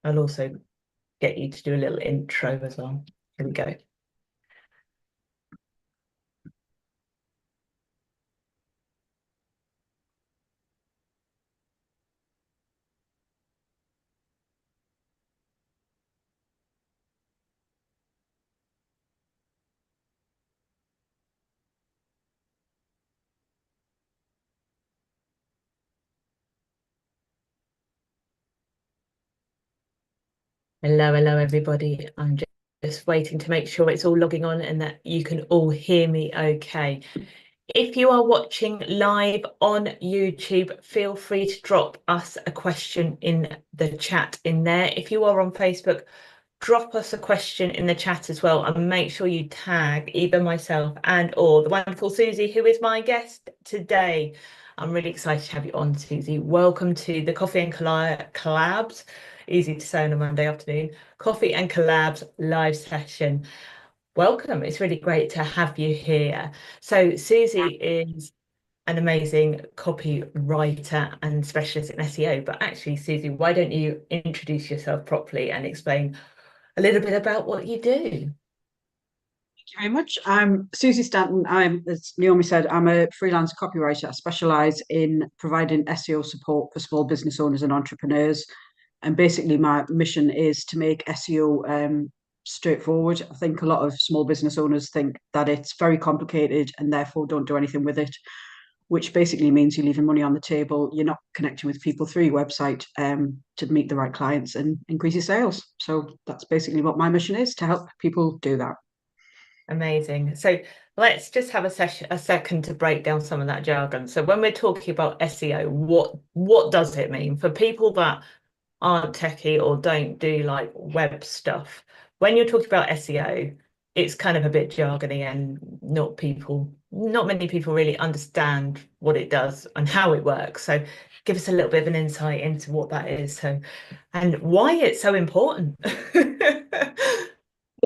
I'll also get you to do a little intro as well. Here we go. Hello, hello, everybody. I'm just waiting to make sure it's all logging on and that you can all hear me okay. If you are watching live on YouTube, feel free to drop us a question in the chat in there. If you are on Facebook, drop us a question in the chat as well, and make sure you tag either myself and or the wonderful Suzy, who is my guest today. I'm really excited to have you on, Suzy. Welcome to the Coffee and Collabs, easy to say on a Monday afternoon, Coffee and Collabs live session. Welcome. It's really great to have you here. So Suzy is an amazing copywriter and specialist in SEO. But actually, Suzy, why don't you introduce yourself properly and explain a little bit about what you do? Thank you very much. I'm Suzy Stanton. As Naomi said, I'm a freelance copywriter. I specialise in providing SEO support for small business owners and entrepreneurs. And basically, my mission is to make SEO straightforward. I think a lot of small business owners think that it's very complicated and therefore don't do anything with it, which basically means you're leaving money on the table. You're not connecting with people through your website to meet the right clients and increase your sales. So that's basically what my mission is, to help people do that. Amazing. So let's just have a second to break down some of that jargon. So when we're talking about SEO, what does it mean for people that aren't techie or don't do like web stuff? When you're talking about SEO, it's kind of a bit jargony and not many people really understand what it does and how it works. So give us a little bit of an insight into what that is, so and why it's so important.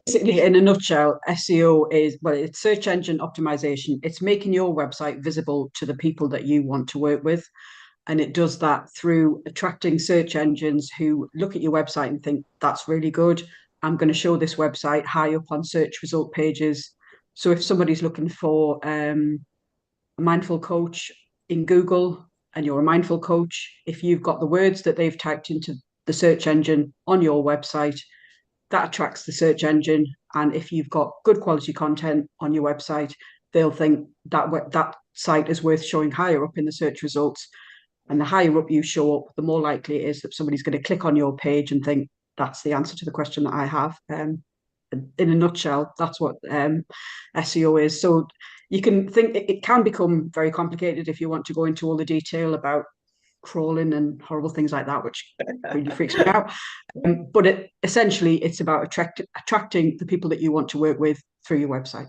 Basically, in a nutshell, SEO is, well, it's search engine optimization. It's making your website visible to the people that you want to work with. And it does that through attracting search engines who look at your website and think, that's really good. I'm going to show this website high up on search result pages. So if somebody's looking for a mindful coach in Google and you're a mindful coach, if you've got the words that they've typed into the search engine on your website, that attracts the search engine. And if you've got good quality content on your website, they'll think that that site is worth showing higher up in the search results. And the higher up you show up, the more likely it is that somebody's going to click on your page and think, that's the answer to the question that I have. In a nutshell, that's what SEO is. So you can think it can become very complicated if you want to go into all the detail about crawling and horrible things like that, which really freaks me out. But essentially, it's about attracting the people that you want to work with through your website.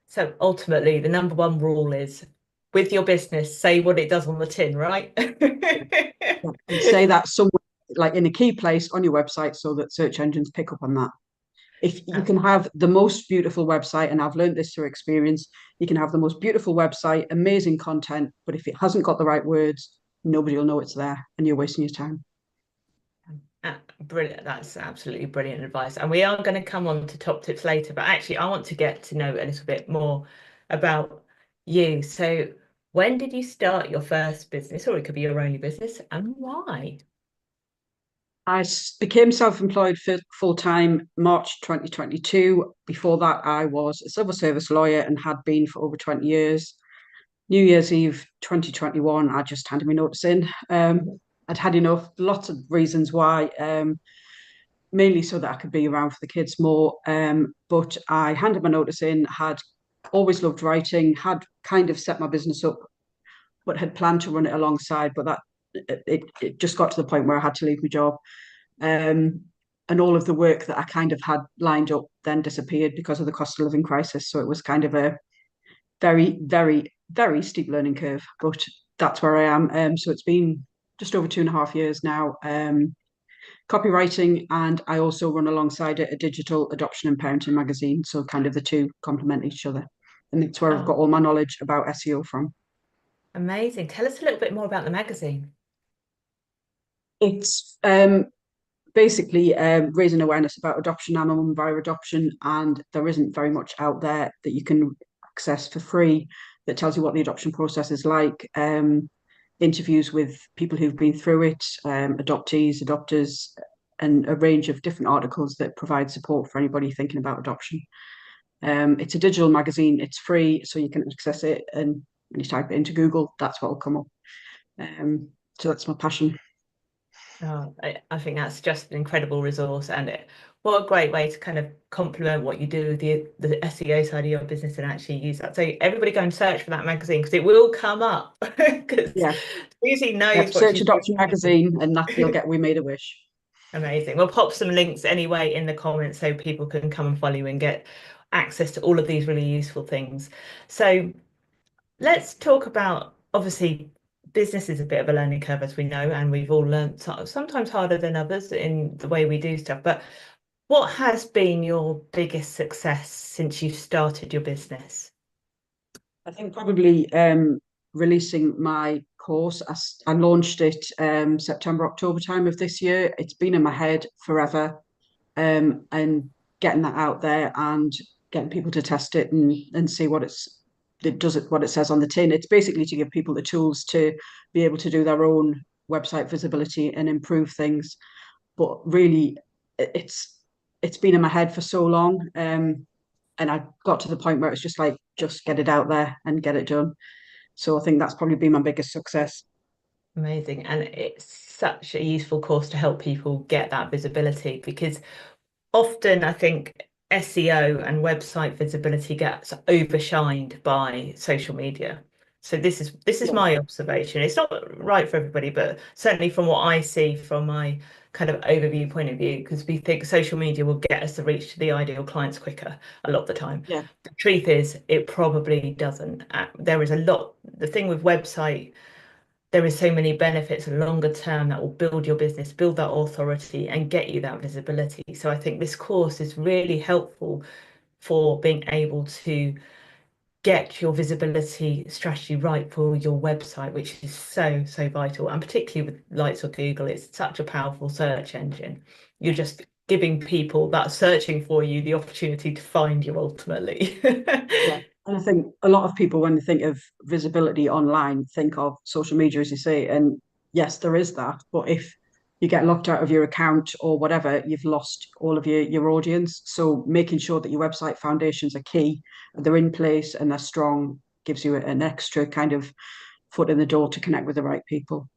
So ultimately, the number one rule is with your business, say what it does on the tin, right? And say that somewhere, like in a key place on your website, so that search engines pick up on that. If you can have the most beautiful website, and I've learned this through experience, you can have the most beautiful website, amazing content, but if it hasn't got the right words, nobody will know it's there, and you're wasting your time. Brilliant. That's absolutely brilliant advice. And we are going to come on to top tips later, but actually, I want to get to know a little bit more about you. So, when did you start your first business, or it could be your only business, and why? I became self-employed full-time March 2022. Before that, I was a civil service lawyer and had been for over 20 years. New Year's Eve 2021, I just handed my notice in. I'd had enough, lots of reasons why, mainly so that I could be around for the kids more. But I handed my notice in, had always loved writing, had kind of set my business up, but had planned to run it alongside. But that it just got to the point where I had to leave my job. Um, and all of the work that I kind of had lined up then disappeared because of the cost of living crisis. So it was kind of a very, very, very steep learning curve, but that's where I am. So it's been just over 2.5 years now, copywriting, and I also run alongside it a digital adoption and parenting magazine. So kind of the two complement each other. And it's where I've got Oh, all my knowledge about SEO from. amazing. Tell us a little bit more about the magazine. It's basically raising awareness about adoption. I'm a mum via adoption, and there isn't very much out there that you can access for free that tells you what the adoption process is like. Interviews with people who've been through it, adoptees, adopters, and a range of different articles that provide support for anybody thinking about adoption. It's a digital magazine, it's free, so you can access it, and when you type it into Google, that's what will come up. So that's my passion. Oh, I think that's just an incredible resource, and what a great way to kind of complement what you do with the SEO side of your business and actually use that. So everybody go and search for that magazine because it will come up because Yeah. Suzy knows Yep. what Search she's doing. adoption magazine, and that you'll get We Made a Wish. Amazing. We'll pop some links anyway in the comments so people can come and follow you and get access to all of these really useful things. So let's talk about, obviously, business is a bit of a learning curve, as we know, and we've all learned sometimes harder than others in the way we do stuff. But what has been your biggest success since you started your business? I think probably releasing my course. I launched it September, October time of this year. It's been in my head forever, and getting that out there and getting people to test it and see what it says on the tin. It's basically to give people the tools to be able to do their own website visibility and improve things. But really, it's been in my head for so long. And I got to the point where it's just like, just get it out there and get it done. So I think that's probably been my biggest success. Amazing. And it's such a useful course to help people get that visibility because often I think SEO and website visibility gets overshined by social media. So this is Yeah, my observation. It's not right for everybody, but certainly from what I see from my kind of overview point of view, because we think social media will get us the reach to the ideal clients quicker a lot of the time. yeah, The truth is, it probably doesn't. There is a lot. The thing with website, there is so many benefits longer term that will build your business, build that authority, and get you that visibility. So I think this course is really helpful for being able to get your visibility strategy right for your website, which is so, so vital. And particularly with likes of Google, it's such a powerful search engine. You're just giving people that searching for you the opportunity to find you ultimately. yeah. And I think a lot of people, when they think of visibility online, think of social media, as you say. And yes, there is that. But if you get locked out of your account or whatever, you've lost all of your audience. So making sure that your website foundations are key, they're in place and they're strong, gives you an extra kind of foot in the door to connect with the right people.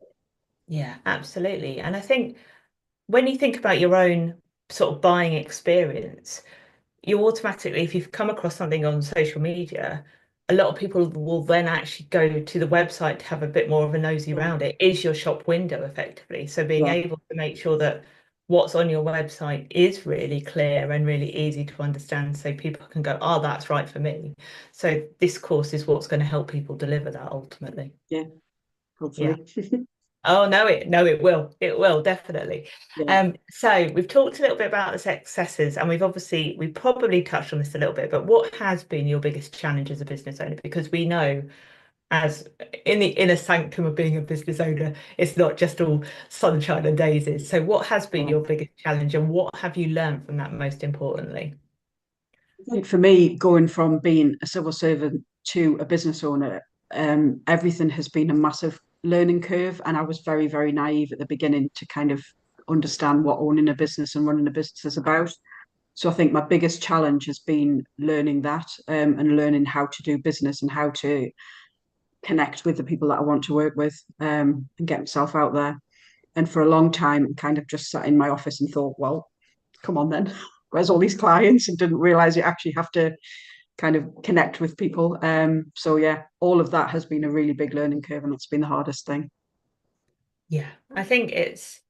Yeah, absolutely. And I think when you think about your own sort of buying experience, you automatically, if you've come across something on social media, a lot of people will then actually go to the website to have a bit more of a nosy Yeah, around. It is your shop window effectively. So being yeah, able to make sure that what's on your website is really clear and really easy to understand so people can go, oh, that's right for me. So this course is what's going to help people deliver that ultimately. yeah, Yeah. hopefully. Oh no, it will. It will definitely. Yeah. So we've talked a little bit about the successes, and we probably touched on this a little bit, but what has been your biggest challenge as a business owner? Because we know as in the inner sanctum of being a business owner, it's not just all sunshine and daisies. So what has been Yeah. your biggest challenge and what have you learned from that most importantly? I think for me, going from being a civil servant to a business owner, everything has been a massive learning curve. And I was very, very naive at the beginning to kind of understand what owning a business and running a business is about. So I think my biggest challenge has been learning that, and learning how to do business and how to connect with the people that I want to work with, and get myself out there. And for a long time, I kind of just sat in my office and thought, well, come on then, where's all these clients? And didn't realize you actually have to kind of connect with people. So yeah, all of that has been a really big learning curve, and it's been the hardest thing. Yeah, I think it's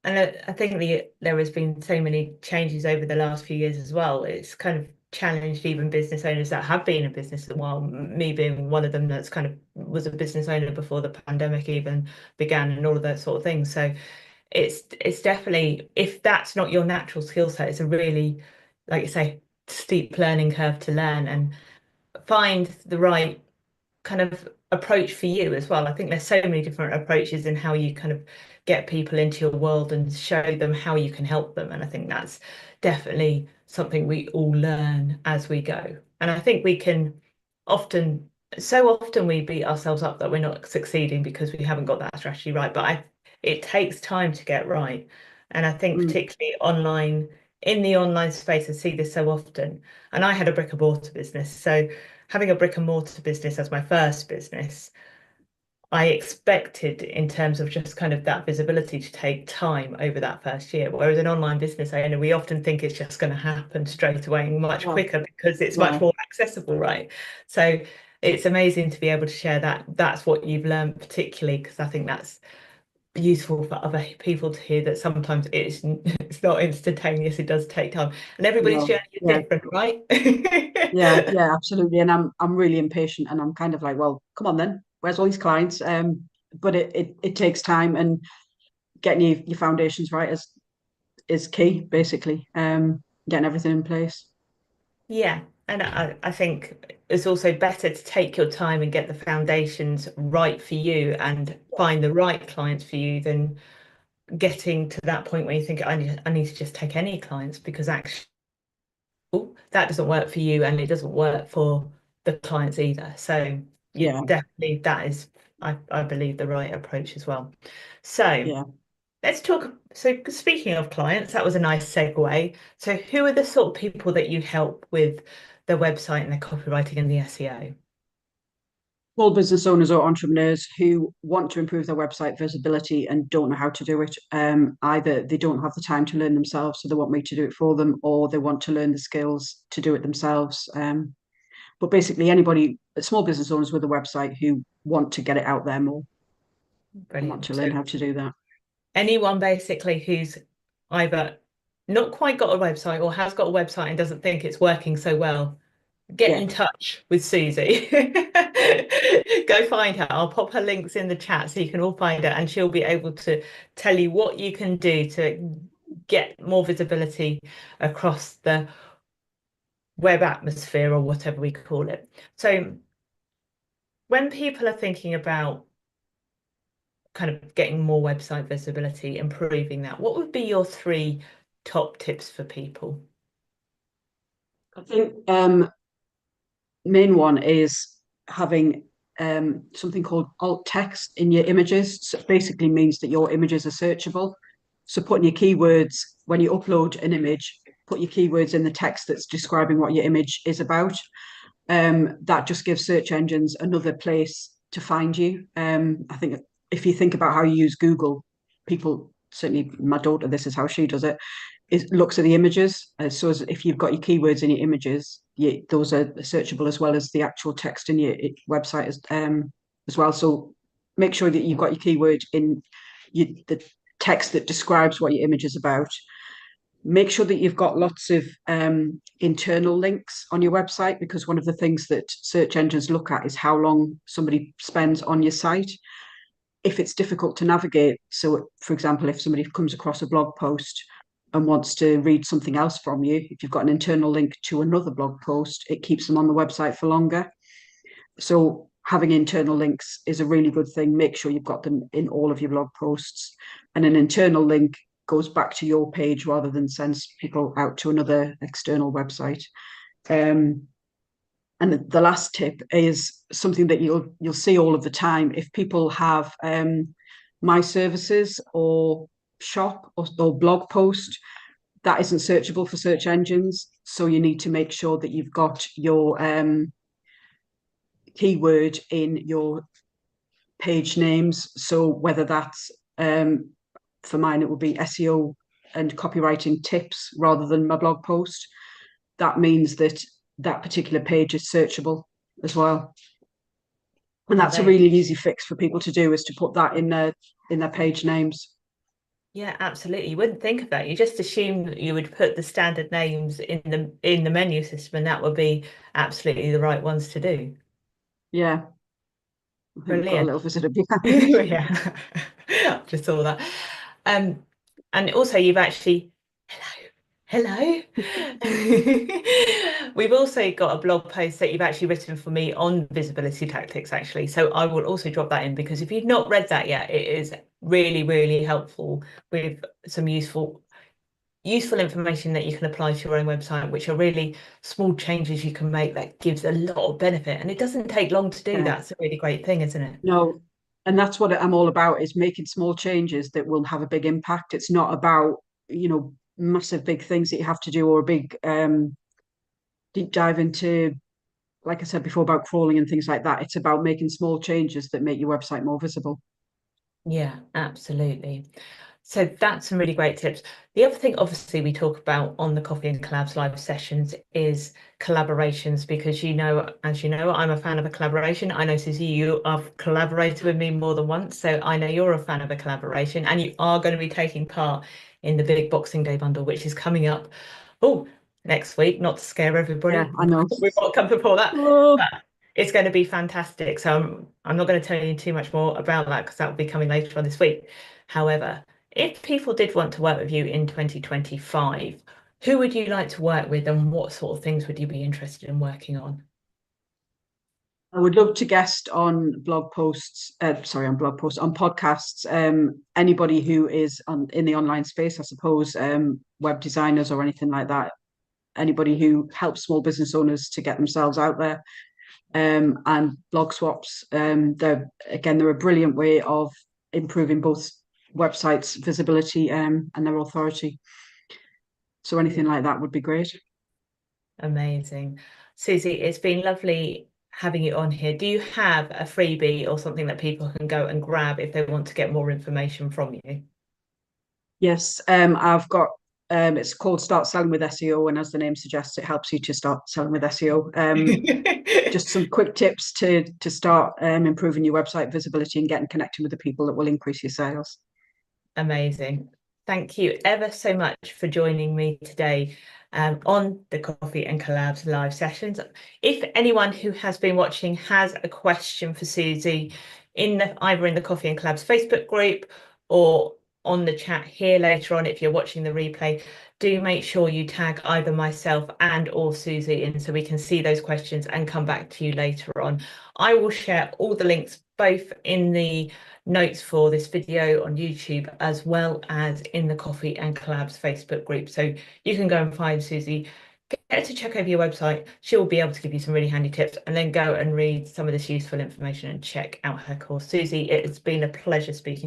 And I think there has been so many changes over the last few years as well. It's kind of challenged even business owners that have been in business a while, me being one of them that's kind of was a business owner before the pandemic even began and all of that sort of thing. So it's definitely, if that's not your natural skill set, it's a really, like you say, steep learning curve to learn and find the right kind of approach for you as well? I think there's so many different approaches in how you kind of get people into your world and show them how you can help them. And I think that's definitely something we all learn as we go. And I think we can often, so often we beat ourselves up that we're not succeeding because we haven't got that strategy right. But it takes time to get right. And I think Mm. particularly online, in the online space, I see this so often. And I had a brick and mortar business. So having a brick and mortar business as my first business, I expected in terms of just kind of that visibility to take time over that first year. Whereas an online business owner, we often think it's just going to happen straight away and much Well, quicker because it's much yeah, more accessible, right? So it's amazing to be able to share that. That's what you've learned, particularly because I think that's useful for other people to hear that sometimes it's not instantaneous, it does take time. And everybody's no, journey is yeah, different, right? yeah, absolutely. And I'm really impatient, and I'm kind of like, well, come on then, where's all these clients? But it takes time, and getting your foundations right is key, basically. Getting everything in place. Yeah, and I think it's also better to take your time and get the foundations right for you and find the right clients for you than getting to that point where you think I need to just take any clients because actually that doesn't work for you and it doesn't work for the clients either. So you Yeah, definitely that is I believe the right approach as well. So yeah. let's talk. So, speaking of clients, that was a nice segue. So, who are the sort of people that you help with their website and their copywriting and the SEO? Small business owners or entrepreneurs who want to improve their website visibility and don't know how to do it. Either they don't have the time to learn themselves, so they want me to do it for them, or they want to learn the skills to do it themselves. But basically, anybody, small business owners with a website who want to get it out there more and want to Brilliant. So, learn how to do that. anyone basically who's either not quite got a website or has got a website and doesn't think it's working so well, get Yeah, in touch with Suzy. Go find her. I'll pop her links in the chat so you can all find her, and she'll be able to tell you what you can do to get more visibility across the web atmosphere or whatever we call it. So when people are thinking about kind of getting more website visibility, improving that, what would be your three top tips for people? I think main one is having something called alt text in your images. So it basically means that your images are searchable. So putting your keywords when you upload an image, put your keywords in the text that's describing what your image is about. That just gives search engines another place to find you. I think if you think about how you use Google, people, certainly my daughter, this is how she does it, it looks at the images. So as if you've got your keywords in your images, those are searchable as well as the actual text in your website as well. So make sure that you've got your keyword in the text that describes what your image is about. Make sure that you've got lots of internal links on your website, because one of the things that search engines look at is how long somebody spends on your site. If it's difficult to navigate, so for example, if somebody comes across a blog post and wants to read something else from you, if you've got an internal link to another blog post, it keeps them on the website for longer. So having internal links is a really good thing. Make sure you've got them in all of your blog posts. And an internal link goes back to your page rather than sends people out to another external website. And the last tip is something that you'll see all of the time. If people have my services or shop or blog post, that isn't searchable for search engines. So you need to make sure that you've got your keyword in your page names. So whether that's for mine, it would be SEO and copywriting tips rather than my blog post. That means that that particular page is searchable as well. And Oh, that's a they, really easy fix for people to do, is to put that in their page names. yeah, absolutely. You wouldn't think of that. You just assume that you would put the standard names in the menu system, and that would be absolutely the right ones to do. Yeah, I think we've got a Brilliant. little visitor behind. Yeah, just saw that. Um, and also you've actually, hello, Hello. We've also got a blog post that you've actually written for me on visibility tactics, actually. So I will also drop that in, because if you've not read that yet, it is really, really helpful with some useful information that you can apply to your own website, which are really small changes you can make that gives a lot of benefit. And it doesn't take long to do. Yeah. That's a really great thing, isn't it? No, and that's what I'm all about, is making small changes that will have a big impact. It's not about, massive big things that you have to do, or a big deep dive into, like I said before, about crawling and things like that. It's about making small changes that make your website more visible. Yeah, absolutely. So that's some really great tips. The other thing, obviously, we talk about on the Coffee and Collabs live sessions is collaborations, because as you know, I'm a fan of a collaboration. I know, Suzy, you have collaborated with me more than once, so I know you're a fan of a collaboration, and you are going to be taking part in the big Boxing Day bundle, which is coming up, oh, next week. Not to scare Yeah, everybody I know. with what comes before that, Oh, but it's going to be fantastic. So I'm not going to tell you too much more about that, because that will be coming later on this week. However, if people did want to work with you in 2025, who would you like to work with, and what sort of things would you be interested in working on? I would love to guest on blog posts. On blog posts, on podcasts. Anybody who is in the online space, I suppose, web designers or anything like that. Anybody who helps small business owners to get themselves out there. And blog swaps. They're a brilliant way of improving both websites' visibility and their authority. So anything like that would be great. Amazing. Suzy, it's been lovely having you on here. Do you have a freebie or something that people can go and grab if they want to get more information from you? Yes, I've got. It's called Start Selling with SEO, and as the name suggests, it helps you to start selling with SEO. Just some quick tips to start improving your website visibility and getting connected with the people that will increase your sales. Amazing. Thank you ever so much for joining me today on the Coffee and Collabs live sessions. If anyone who has been watching has a question for Suzy, either in the Coffee and Collabs Facebook group or on the chat here later on, if you're watching the replay, do make sure you tag either myself and or Suzy in, so we can see those questions and come back to you later on. I will share all the links both in the notes for this video on YouTube, as well as in the Coffee and Collabs Facebook group. So you can go and find Suzy, get to check over your website. She'll be able to give you some really handy tips, and then go and read some of this useful information and check out her course. Suzy, it's been a pleasure speaking